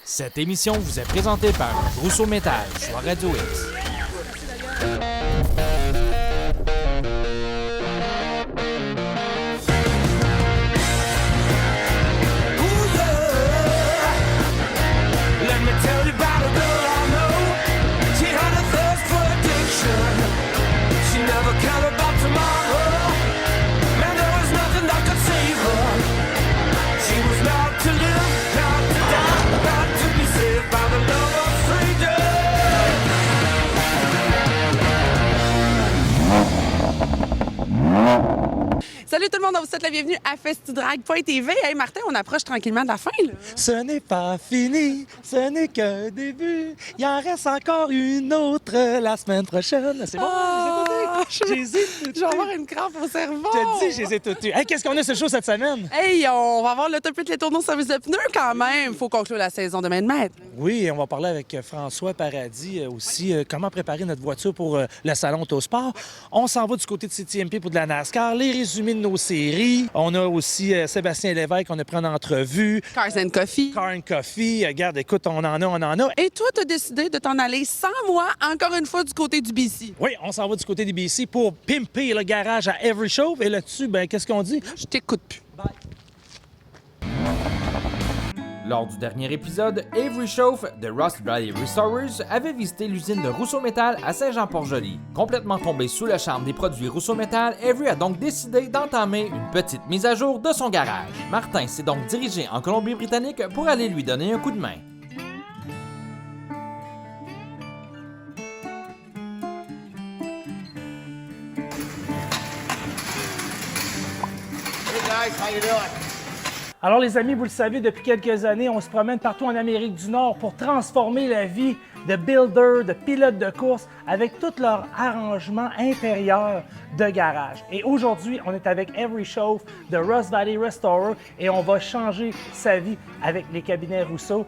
Cette émission vous est présentée par Rousseau Métal sur Radio X. Salut tout le monde, on vous souhaite la bienvenue à FestiDrag.tv. Hey Martin, on approche tranquillement de la fin, là. Ce n'est pas fini, ce n'est qu'un début. Il en reste encore une autre la semaine prochaine. C'est bon, j'hésite. Je vais avoir une crampe au cerveau. Je te dis, j'hésite tout. Hey, qu'est-ce qu'on a ce show cette semaine? Hey, on va avoir le top 8 les tourneaux service de pneus quand même. Faut conclure la saison de main de maître. Oui, on va parler avec François Paradis aussi, comment préparer notre voiture pour le salon Autosport. On s'en va du côté de CTMP pour de la NASCAR, les résumés de nos séries. On a aussi Sébastien Lévesque, on a pris en entrevue. Cars and Coffee. Car and Coffee. Regarde, écoute, on en a. Et toi, t'as décidé de t'en aller sans moi, encore une fois, du côté du BC. Oui, on s'en va du côté des BC pour pimper le garage à Every Show. Et là-dessus, ben qu'est-ce qu'on dit? Je t'écoute plus. Bye. Lors du dernier épisode, Avery Chauffe de Rust Valley Restorers avait visité l'usine de Rousseau Métal à Saint-Jean-Port-Joli. Complètement tombé sous le charme des produits Rousseau Métal, Avery a donc décidé d'entamer une petite mise à jour de son garage. Martin s'est donc dirigé en Colombie-Britannique pour aller lui donner un coup de main. Hey guys, how you doing? Alors les amis, vous le savez, depuis quelques années, on se promène partout en Amérique du Nord pour transformer la vie de builders, de pilotes de course avec tout leur arrangement intérieur de garage. Et aujourd'hui, on est avec Avery Chauffe de Rust Valley Restorer et on va changer sa vie avec les cabinets Rousseau.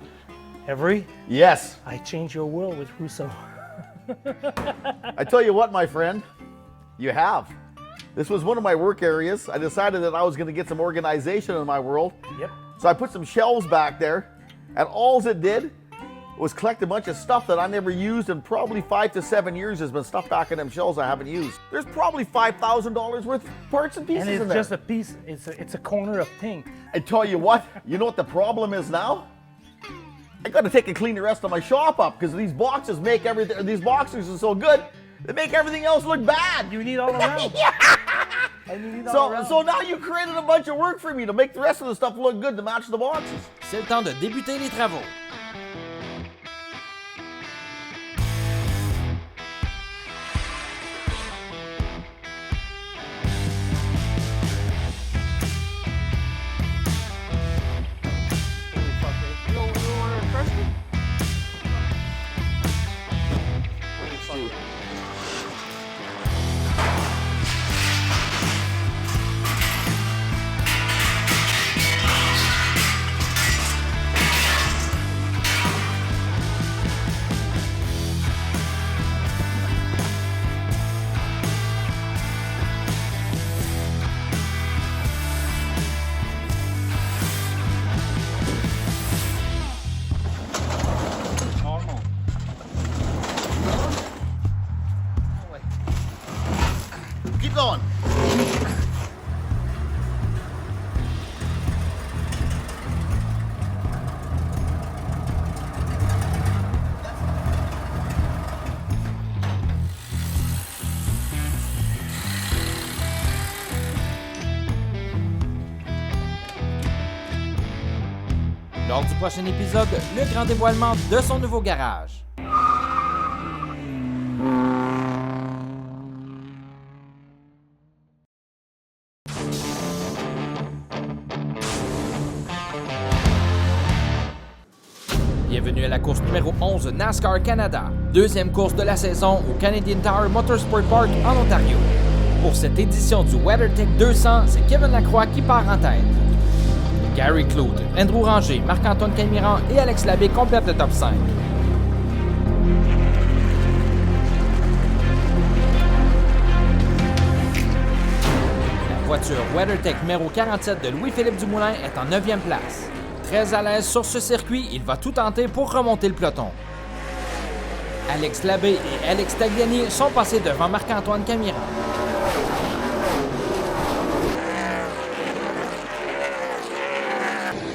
Avery, Yes. I change your world with Rousseau. I tell you what, my friend, you have. This was one of my work areas. I decided that I was going to get some organization in my world. Yep. So I put some shelves back there, and all it did was collect a bunch of stuff that I never used, and probably 5 to 7 years has been stuff back in them shelves I haven't used. There's probably $5,000 worth of parts and pieces And it's in there. just a piece, it's a corner of thing. I tell you what the problem is now? I got to take and clean the rest of my shop up because these boxes make everything. These boxes are so good, they make everything else look bad. You need all around. Yeah. And you need all around. So now you created a bunch of work for me to make the rest of the stuff look good to match the boxes. C'est le temps de débuter les travaux. Keep going. Lors du prochain épisode, le grand dévoilement de son nouveau garage. Bienvenue à la course numéro 11 NASCAR Canada, deuxième course de la saison au Canadian Tower Motorsport Park en Ontario. Pour cette édition du WeatherTech 200, c'est Kevin Lacroix qui part en tête. Gary Cloute, Andrew Ranger, Marc-Antoine Camiran et Alex Labbé complètent le top 5. La voiture WeatherTech numéro 47 de Louis-Philippe Dumoulin est en 9e place. Très à l'aise sur ce circuit, il va tout tenter pour remonter le peloton. Alex Labbé et Alex Tagliani sont passés devant Marc-Antoine Camiran.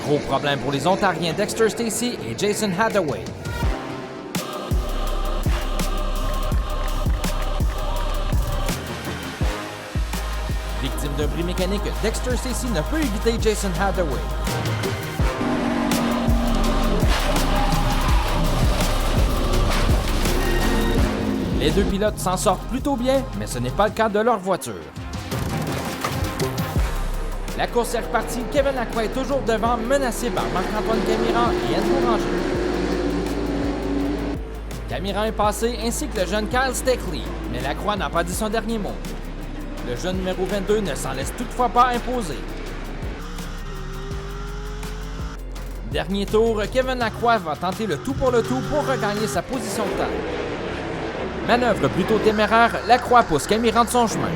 Gros problème pour les Ontariens Dexter Stacey et Jason Hathaway. Victime d'un bris mécanique, Dexter Stacey ne peut éviter Jason Hathaway. Les deux pilotes s'en sortent plutôt bien, mais ce n'est pas le cas de leur voiture. La course est repartie, Kevin Lacroix est toujours devant, menacé par Marc-Antoine Camiran et Andrew Ranger. Camiran est passé, ainsi que le jeune Kyle Steckley, mais Lacroix n'a pas dit son dernier mot. Le jeune numéro 22 ne s'en laisse toutefois pas imposer. Dernier tour, Kevin Lacroix va tenter le tout pour regagner sa position de tête. Manœuvre plutôt téméraire, Lacroix pousse Camiran de son chemin.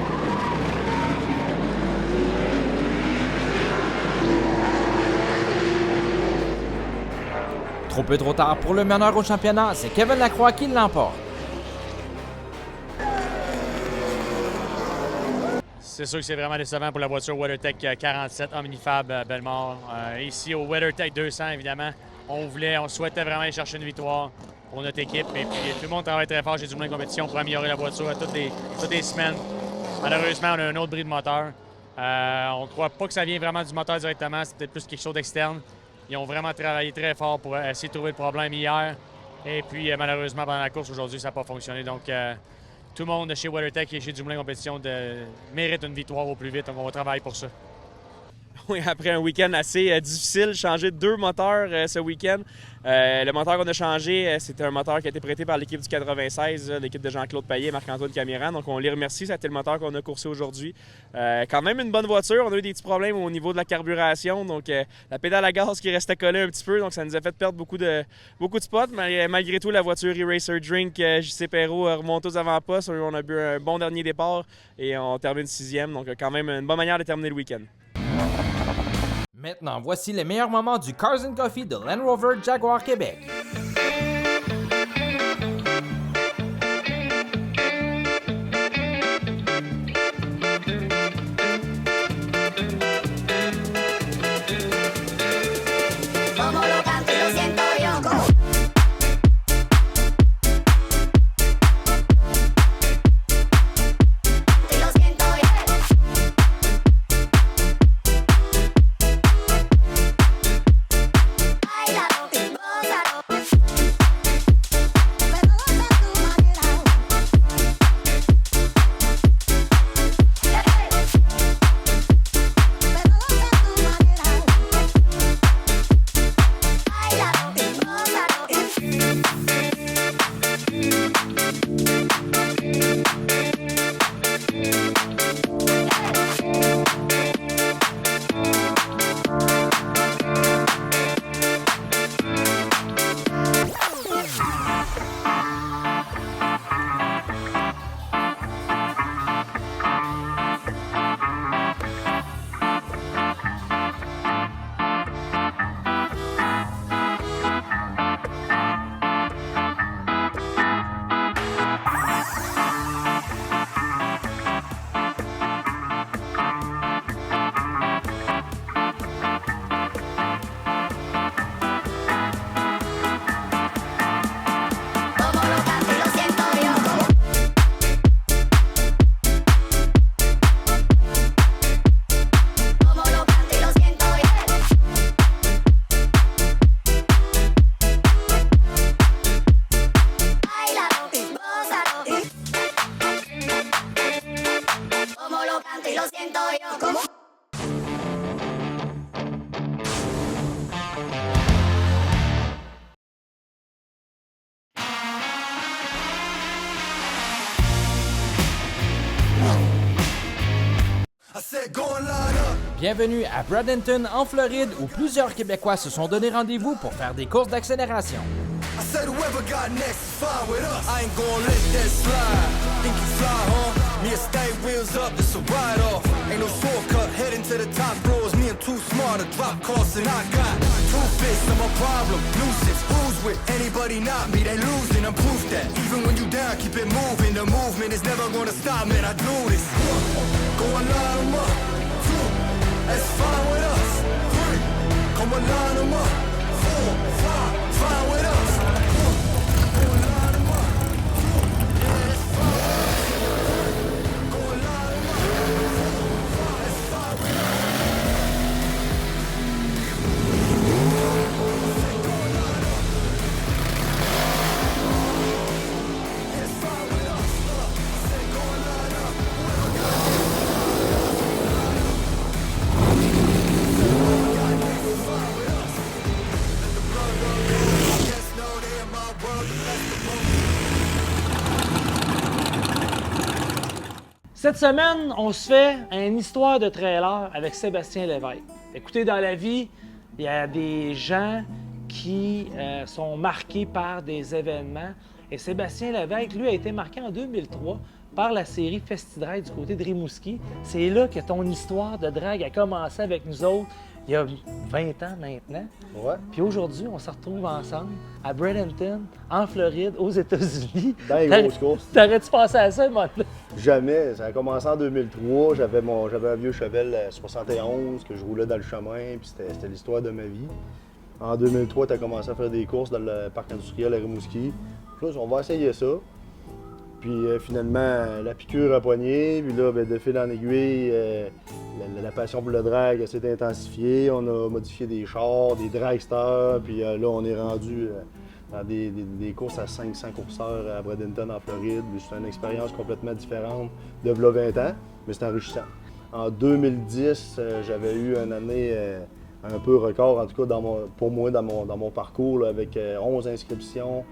Trop peu trop tard pour le meneur au championnat, c'est Kevin Lacroix qui l'emporte. C'est sûr que c'est vraiment décevant pour la voiture WeatherTech 47 Omnifab Bellemare. Ici au WeatherTech 200, évidemment, on souhaitait vraiment aller chercher une victoire pour notre équipe. Et puis tout le monde travaille très fort chez Dumoulin Compétition pour améliorer la voiture toutes les semaines. Malheureusement, on a un autre bris de moteur. On ne croit pas que ça vient vraiment du moteur directement, c'est peut-être plus quelque chose d'externe. Ils ont vraiment travaillé très fort pour essayer de trouver le problème hier. Et puis malheureusement, pendant la course aujourd'hui, ça n'a pas fonctionné. Donc tout le monde chez WeatherTech et chez Dumoulin Compétition mérite une victoire au plus vite. Donc on va travailler pour ça. Oui, après un week-end assez difficile, changer 2 moteurs ce week-end. Le moteur qu'on a changé, c'était un moteur qui a été prêté par l'équipe du 96, l'équipe de Jean-Claude Payet et Marc-Antoine Camiran. Donc on les remercie, c'était le moteur qu'on a coursé aujourd'hui. Quand même une bonne voiture, on a eu des petits problèmes au niveau de la carburation. Donc la pédale à gaz qui restait collée un petit peu, donc ça nous a fait perdre beaucoup de spots. Mais malgré tout, la voiture E-Racer Drink JC Perrault remonte aux avant-postes. On a bu un bon dernier départ et on termine 6e. Donc quand même une bonne manière de terminer le week-end. Maintenant, voici les meilleurs moments du Cars & Coffee de Land Rover Jaguar Québec. Bienvenue à Bradenton, en Floride, où plusieurs Québécois se sont donné rendez-vous pour faire des courses d'accélération. Think you fly, huh? Me and stay wheels up, it's a ride off. Ain't no shortcut, heading to the top floors. Me and too smart to drop costs, and I got two fists, I'm a problem. Nuisance, who's with anybody not me? They losing, I'm proof that. Even when you down, keep it moving. The movement is never gonna stop, man. I do this. Go and line 'em up. 2, that's fine with us. 3, come and line 'em up. 4, 5, fine with us. Go and line 'em up. 2, yeah, that's fine. Go and line 'em up. 4, 5, that's fine with us. Cette semaine, on se fait une histoire de trailer avec Sébastien Lévesque. Écoutez, dans la vie, il y a des gens qui sont marqués par des événements. Et Sébastien Lévesque, lui, a été marqué en 2003 par la série Festi-Drague du côté de Rimouski. C'est là que ton histoire de drague a commencé avec nous autres, il y a 20 ans maintenant. Ouais. Puis aujourd'hui, on se retrouve ensemble à Bradenton, en Floride, aux États-Unis. Dans les grosses courses. T'aurais-tu pensé à ça, moi? Jamais. Ça a commencé en 2003. J'avais un vieux Chevelle 71 que je roulais dans le chemin, puis c'était l'histoire de ma vie. En 2003, tu as commencé à faire des courses dans le parc industriel à Rimouski. Puis là, on va essayer ça. Puis finalement, la piqûre a poigné. Puis là, de fil en aiguille, la passion pour le drag s'est intensifiée. On a modifié des chars, des dragsters. Puis là, on est rendu dans des courses à 500 courseurs à Bradenton, en Floride. C'est une expérience complètement différente de 20 ans, mais c'est enrichissant. En 2010, j'avais eu une année un peu record, en tout cas pour moi, dans mon parcours, là, avec 11 inscriptions,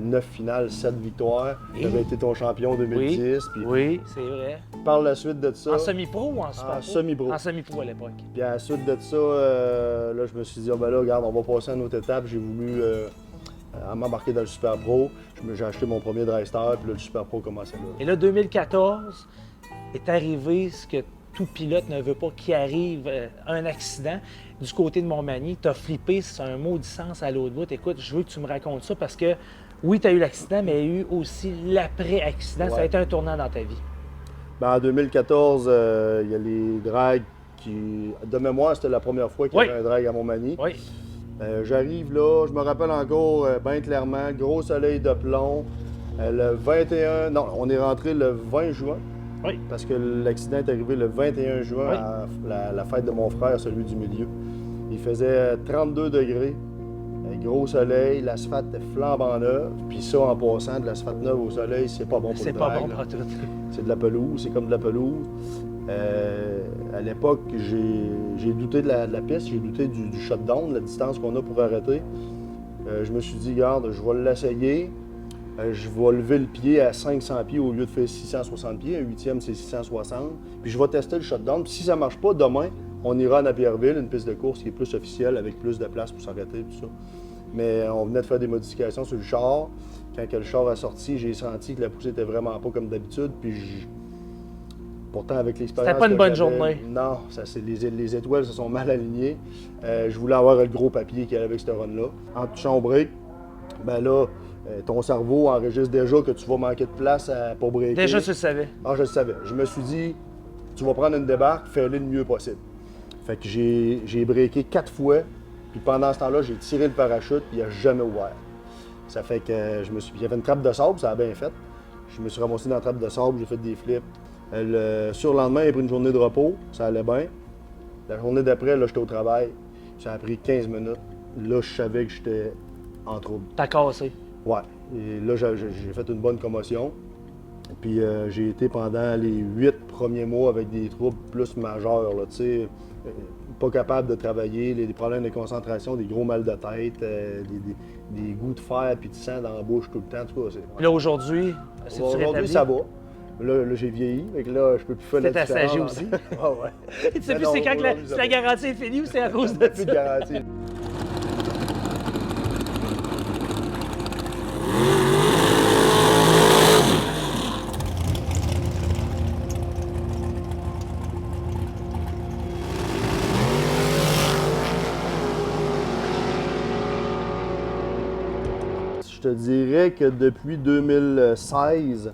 9 finales, 7 victoires. J'avais été ton champion en 2010. Oui, c'est vrai. Par la suite de ça... En semi-pro ou en super-pro? En semi-pro. En semi-pro à l'époque. Puis à la suite de ça, là, je me suis dit, ben là, regarde, on va passer à une autre étape. J'ai voulu m'embarquer dans le Super Pro. J'ai acheté mon premier dragster, puis là, le Super Pro commençait là. Et là, 2014 est arrivé ce que tout pilote ne veut pas qu'il arrive, un accident. Du côté de Montmagny, tu as flippé, c'est un maudit sens à l'autre bout. Écoute, je veux que tu me racontes ça parce que, oui, tu as eu l'accident, mais il y a eu aussi l'après-accident. Ouais. Ça a été un tournant dans ta vie. Ben, en 2014, il y a les drags qui... De mémoire, c'était la première fois qu'il y avait un drag à Montmagny. Oui. J'arrive là, je me rappelle encore bien clairement, gros soleil de plomb. Le 21... Non, on est rentré le 20 juin. Oui. Parce que l'accident est arrivé le 21 juin à la fête de mon frère, celui du milieu. Il faisait 32 degrés, gros soleil, l'asphalte était flambant neuve. Puis ça, en passant, de l'asphalte neuve au soleil, c'est pas bon pour le drag. C'est pas bon pour tout. C'est de la pelouse, c'est comme de la pelouse. À l'époque, j'ai douté de la piste, j'ai douté du shutdown, de la distance qu'on a pour arrêter. Je me suis dit, regarde, je vais l'essayer. Je vais lever le pied à 500 pieds au lieu de faire 660 pieds. Un huitième, c'est 660. Puis je vais tester le shutdown. Puis si ça ne marche pas, demain, on ira à Napierville, une piste de course qui est plus officielle, avec plus de place pour s'arrêter, tout ça. Mais on venait de faire des modifications sur le char. Quand le char a sorti, j'ai senti que la poussée était vraiment pas comme d'habitude. Puis pourtant, avec l'expérience... C'était pas une bonne journée. Non, les étoiles se sont mal alignées. Je voulais avoir le gros papier qu'il y avait avec ce run-là. En touchant au break, ben là... ton cerveau enregistre déjà que tu vas manquer de place pour breaker. Déjà, tu le savais? Ah, je le savais. Je me suis dit, tu vas prendre une débarque, fais-le le mieux possible. Fait que j'ai breaké 4 fois, puis pendant ce temps-là, j'ai tiré le parachute, puis il n'a jamais ouvert. Ça fait que il y avait une trappe de sable, ça a bien fait. Je me suis ramassé dans la trappe de sable, j'ai fait des flips. Le surlendemain, j'ai pris une journée de repos, ça allait bien. La journée d'après, là, j'étais au travail. Ça a pris 15 minutes. Là, je savais que j'étais en trouble. T'as cassé? Ouais. Et là, j'ai fait une bonne commotion. Puis j'ai été pendant les 8 premiers mois avec des troubles plus majeurs, là, tu sais, pas capable de travailler, des problèmes de concentration, des gros mal de tête, des goûts de fer puis de sang dans la bouche tout le temps. En tout cas, là, aujourd'hui, c'est aujourd'hui, ça va. Là j'ai vieilli, donc là, je peux plus faire la différence. T'es stagié aussi? Ah ouais. Tu sais plus c'est quand que la garantie est finie ou c'est à cause de ça? Plus de garantie. Je te dirais que depuis 2016,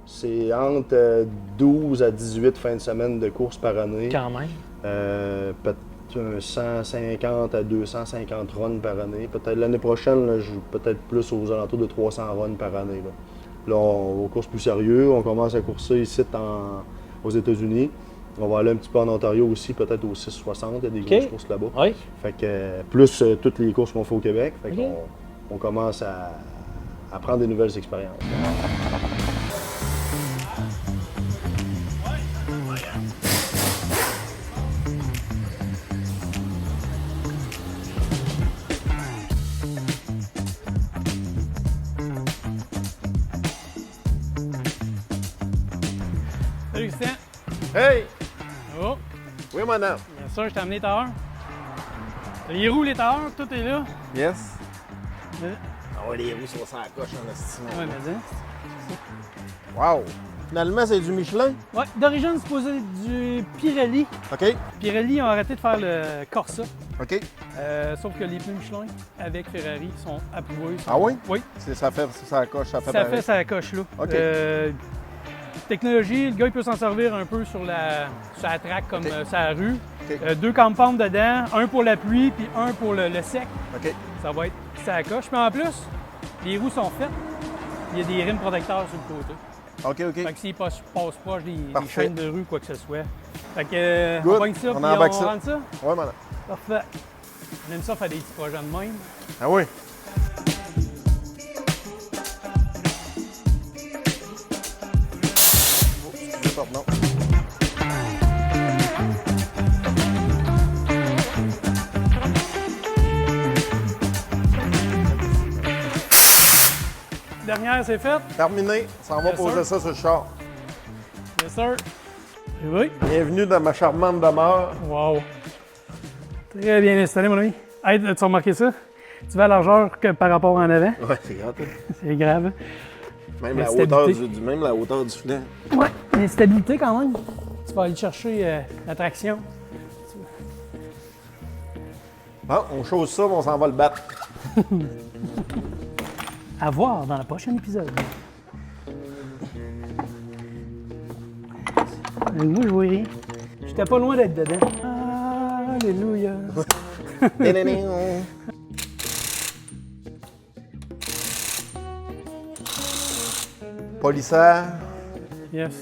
c'est entre 12 à 18 fins de semaine de course par année. Quand même. Peut-être un 150 à 250 runs par année. Peut-être l'année prochaine, là, je joue peut-être plus aux alentours de 300 runs par année. Là, on course plus sérieux. On commence à courser ici aux États-Unis. On va aller un petit peu en Ontario aussi, peut-être au 660. Il y a des grosses courses là-bas. Oui. Fait que plus toutes les courses qu'on fait au Québec. Fait qu'on commence à prendre des nouvelles expériences. Salut Christian. Hey! Oh, Oui, madame. bien sûr, je t'ai amené les tailleurs. Les roues, les tailleurs, tout est là. Yes. Ouais, Ah ouais, les roues sont sans coche en estime. mais Wow! Finalement, c'est du Michelin. ouais, d'origine, c'est supposé du Pirelli. OK. Pirelli ont arrêté de faire le Corsa. OK. Sauf que les pneus Michelin avec Ferrari sont approuvés. Ah oui? Oui, Ça fait ça coche, ça fait ça fait sa coche là. OK. Technologie, le gars il peut s'en servir un peu sur la track comme sa rue. OK. 2 compounds dedans, un pour la pluie puis un pour le sec. OK. Ça va être sa coche. Mais en plus, les roues sont faites. Il y a des rimes protecteurs sur le côté. OK. Fait que s'ils passent proche des Parfait. chaînes de rue, quoi que ce soit. Fait que, Good. on pogne ça, On puis embarque on ça. rentre ça. Ouais, madame. Parfait. On aime ça faire des petits projets de même. Ah oui? Non. Dernière, c'est fait. Terminé. Ça va Yes, poser sir. ça sur le char. Yes, sir. Oui. Bienvenue dans ma charmante demeure. Wow. Très bien installé, mon ami. Hey, tu as remarqué ça? Tu vas à largeur que par rapport en avant. Ouais, c'est grave. C'est grave. Même La la hauteur stabilité. même la hauteur du filet. Ouais. Mais stabilité quand même. Tu vas aller chercher la traction. Bon, on chose ça, mais on s'en va le battre. À voir dans le prochain épisode. Moi, je vois rien. J'étais pas loin d'être dedans. Alléluia. Polisseur. Yes.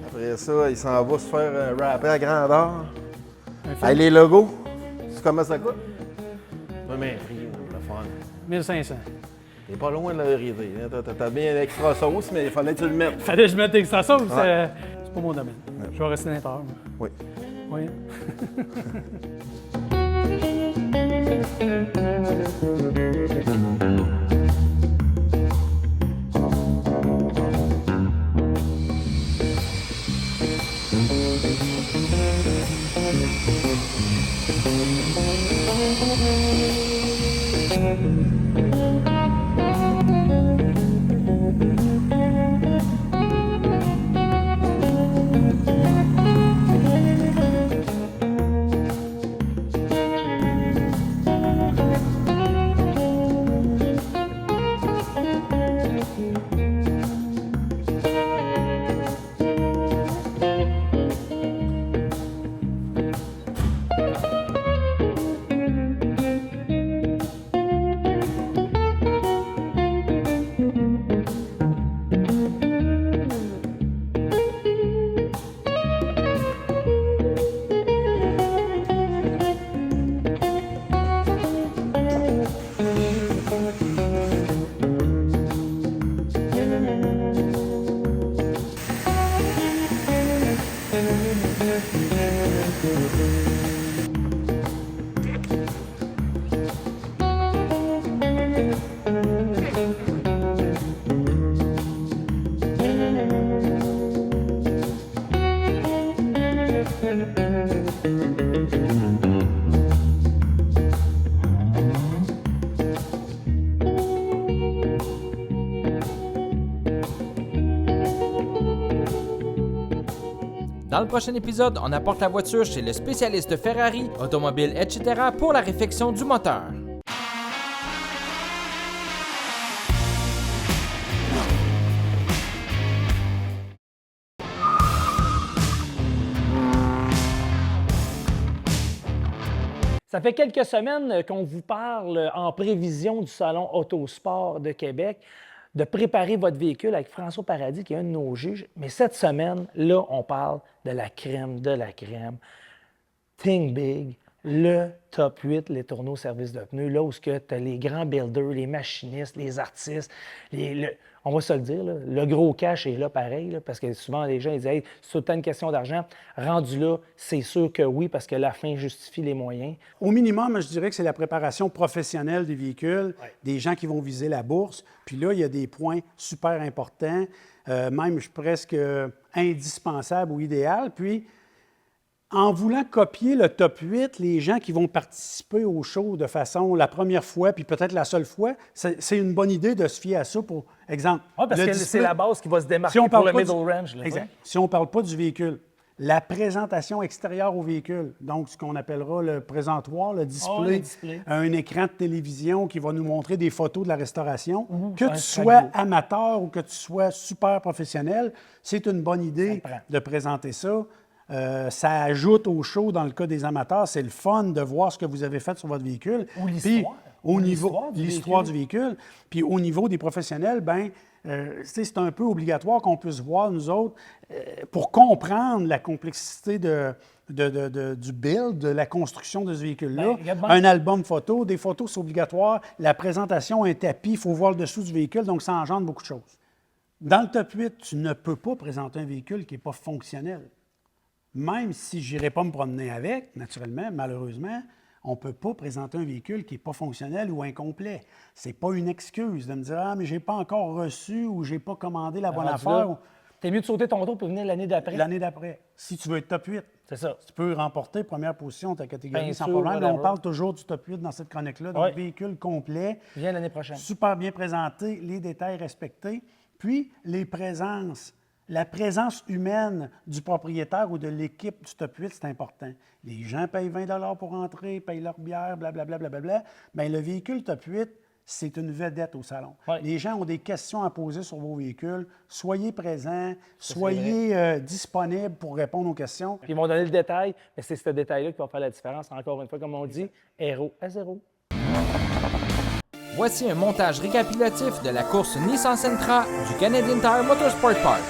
Après ça, il s'en va se faire rapper à grandeur. Un film. Hey, les logos, tu sais comment ça coûte? Oui, mais prix, le fun. 1500. T'es pas loin de l'arrivée. Hein? T'as bien l'extra sauce, mais il fallait que tu le mettes. Fallait que je mette extra sauce. Ouais. C'est pas mon domaine. Je vais rester l'intérieur. Oui. Oui. Dans le prochain épisode, on apporte la voiture chez le spécialiste Ferrari, automobile, etc. pour la réfection du moteur. Ça fait quelques semaines qu'on vous parle en prévision du Salon Autosport de Québec de préparer votre véhicule avec François Paradis, qui est un de nos juges. Mais cette semaine, là, on parle de la crème de la crème. Think Big, le top 8, les tourneaux service de pneus, là où tu as les grands builders, les machinistes, les artistes, on va se le dire, là, le gros cash est là pareil, là, parce que souvent les gens ils disent hey, c'est tout le temps une question d'argent. Rendu là, c'est sûr que oui, parce que la fin justifie les moyens. Au minimum, je dirais que c'est la préparation professionnelle des véhicules, des gens qui vont viser la bourse. Puis là, il y a des points super importants, même presque indispensables ou idéal. Puis, en voulant copier le top 8, les gens qui vont participer au show de façon la première fois, puis peut-être la seule fois, c'est une bonne idée de se fier à ça pour exemple. Oui, parce que c'est la base qui va se démarquer si pour le middle range. Là, exact. Si on ne parle pas du véhicule, la présentation extérieure au véhicule, donc ce qu'on appellera le présentoir, le display, un écran de télévision qui va nous montrer des photos de la restauration. Que tu sois amateur ou que tu sois super professionnel, c'est une bonne idée de présenter ça. Ça ajoute au show dans le cas des amateurs. C'est le fun de voir ce que vous avez fait sur votre véhicule. Ou l'histoire. Au niveau l'histoire du véhicule. Puis au niveau des professionnels, c'est un peu obligatoire qu'on puisse voir, nous autres, pour comprendre la complexité du build, de la construction de ce véhicule-là. Un album photo, des photos, c'est obligatoire. La présentation, un tapis, il faut voir le dessous du véhicule, donc ça engendre beaucoup de choses. Dans le top 8, tu ne peux pas présenter un véhicule qui n'est pas fonctionnel. Même si je n'irai pas me promener avec, naturellement, malheureusement, on ne peut pas présenter un véhicule qui n'est pas fonctionnel ou incomplet. Ce n'est pas une excuse de me dire « Ah, mais je n'ai pas encore reçu ou je n'ai pas commandé la bonne affaire. » T'es mieux de sauter ton tour pour venir l'année d'après. L'année d'après. Si tu veux être top 8. C'est ça. Tu peux remporter première position de ta catégorie sans problème. On parle toujours du top 8 dans cette chronique-là. Donc, véhicule complet. Viens l'année prochaine. Super bien présenté, les détails respectés. Puis, les présences. La présence humaine du propriétaire ou de l'équipe du top 8, c'est important. Les gens payent 20 pour entrer, payent leur bière, blablabla. Bien, le véhicule top 8, c'est une vedette au salon. Les gens ont des questions à poser sur vos véhicules. Soyez présents, soyez disponibles pour répondre aux questions. Puis ils vont donner le détail, mais c'est ce détail-là qui va faire la différence. Encore une fois, comme on dit, héros à zéro. Voici un montage récapitulatif de la course Nissan Sentra du Canadian Tire Motorsport Park.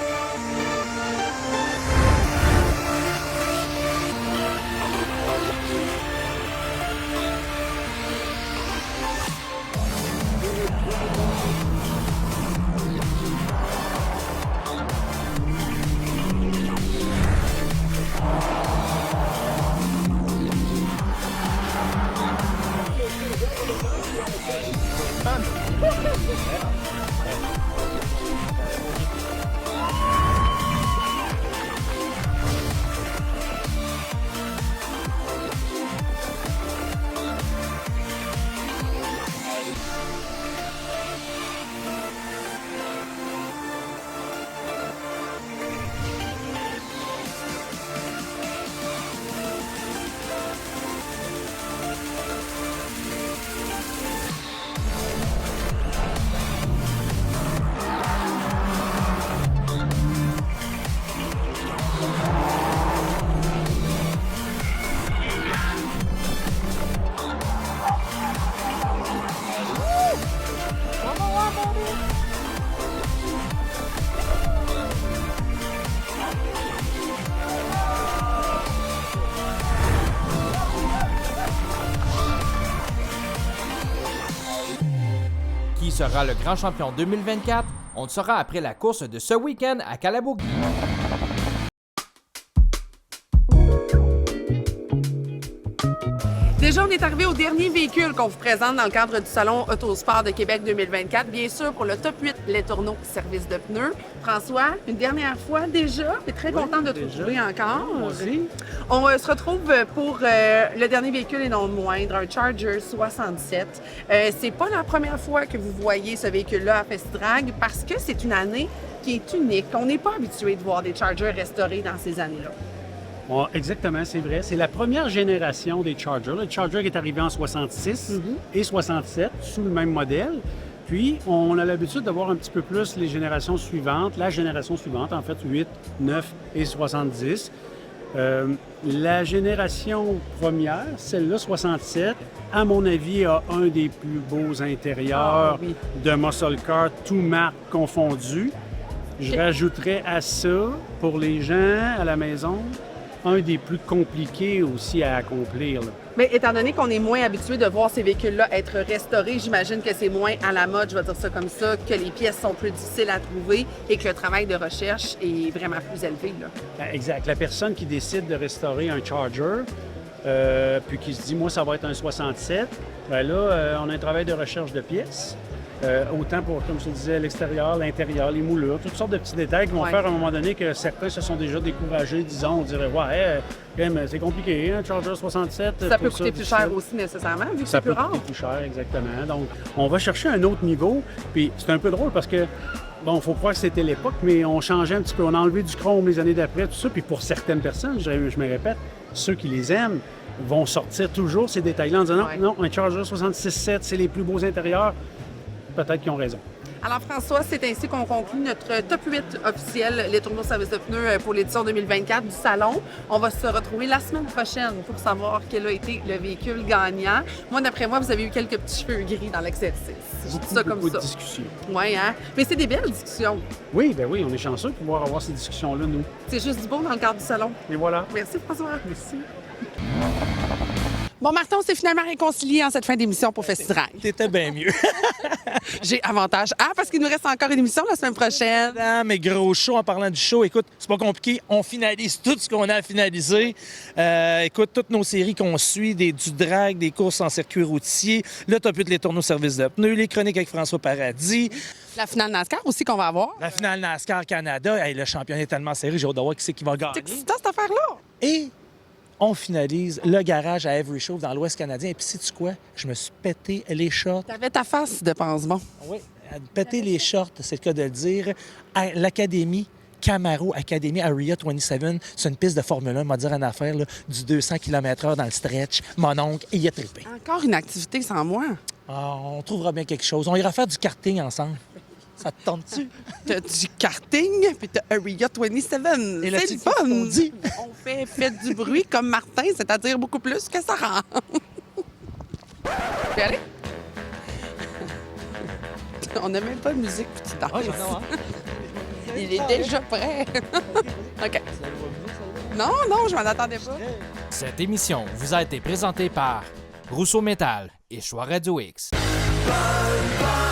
Qui sera le grand champion 2024? On le saura après la course de ce week-end à Calabogie. Déjà, on est arrivé au dernier véhicule qu'on vous présente dans le cadre du Salon Autosport de Québec 2024. Bien sûr, pour le top 8, les tourneaux service de pneus. François, une dernière fois déjà, tu es très content de te retrouver encore. Moi aussi. On se retrouve pour le dernier véhicule et non le moindre, un Charger 67. C'est pas la première fois que vous voyez ce véhicule-là à FestiDrag parce que c'est une année qui est unique. On n'est pas habitué de voir des Chargers restaurés dans ces années-là. Bon, exactement, c'est vrai. C'est la première génération des Chargers. Le Charger est arrivé en 66 et 67 sous le même modèle. Puis, on a l'habitude de voir un petit peu plus les générations suivantes. La génération suivante, en fait, 8, 9 et 70. La génération première, celle-là, 67, à mon avis, a un des plus beaux intérieurs de muscle car, tout marque confondu. Je rajouterais à ça, pour les gens à la maison, un des plus compliqués aussi à accomplir. Là. Mais étant donné qu'on est moins habitué de voir ces véhicules-là être restaurés, j'imagine que c'est moins à la mode, je vais dire ça comme ça, que les pièces sont plus difficiles à trouver et que le travail de recherche est vraiment plus élevé. Là. Exact. La personne qui décide de restaurer un Charger, puis qui se dit, moi, ça va être un 67, bien là, on a un travail de recherche de pièces. Autant pour, comme je te disais, l'extérieur, l'intérieur, les moulures, toutes sortes de petits détails qui vont faire à un moment donné que certains se sont déjà découragés, disons, on dirait, ouais, c'est compliqué, un Charger 67. Ça peut coûter plus cher aussi nécessairement, vu que c'est plus rare. Ça peut coûter plus cher, exactement. Donc, on va chercher un autre niveau, puis c'est un peu drôle parce que, bon, il faut croire que c'était l'époque, mais on changeait un petit peu, on a enlevé du chrome les années d'après, tout ça, puis pour certaines personnes, je me répète, ceux qui les aiment vont sortir toujours ces détails-là en disant, non, un Charger 66.7, c'est les plus beaux intérieurs. Peut-être qu'ils ont raison. Alors François, c'est ainsi qu'on conclut notre top 8 officiel, les tournois service de pneus pour l'édition 2024 du Salon. On va se retrouver la semaine prochaine pour savoir quel a été le véhicule gagnant. Moi, d'après moi, vous avez eu quelques petits cheveux gris dans l'exercice. Je dis ça comme ça. Beaucoup de discussions. Oui, hein? Mais c'est des belles discussions. Oui, ben oui, on est chanceux de pouvoir avoir ces discussions-là, nous. C'est juste du beau dans le cadre du Salon. Et voilà. Merci François. Merci. Bon, Martin, on s'est finalement réconciliés en cette fin d'émission pour Festidrag. T'étais bien mieux. J'ai avantage. Ah, parce qu'il nous reste encore une émission la semaine prochaine. Ah, mais gros show, en parlant du show, écoute, c'est pas compliqué. On finalise tout ce qu'on a à finaliser. Écoute, toutes nos séries qu'on suit, du drag, des courses en circuit routier, le top 8, les tournois service de pneus, les chroniques avec François Paradis. La finale NASCAR aussi qu'on va avoir. La finale NASCAR Canada. Hey, le championnat est tellement serré, j'ai hâte de voir qui c'est qui va gagner. C'est excitant, cette affaire-là. Et on finalise le garage à Avery Show dans l'Ouest canadien. Et puis, sais-tu quoi? Je me suis pété les shorts. T'avais ta face de pense-bon. Oui, péter les shorts, c'est le cas de le dire. À l'Académie Camaro Academy Area 27, c'est une piste de Formule 1, on va dire une affaire, là, du 200 km/h dans le stretch. Mon oncle, il a trippé. Encore une activité sans moi. Ah, on trouvera bien quelque chose. On ira faire du karting ensemble. Ça te tente-tu? T'as du karting, puis t'as Area 27. Et là, c'est le fun. On dit. On fait du bruit comme Martin, c'est-à-dire beaucoup plus que Sarah. Tu peux y aller? On n'a même pas de musique petite danse. Il est déjà prêt. OK. Non, je m'en attendais pas. Cette émission vous a été présentée par Rousseau Métal et Choix Radio X. Bye, bye.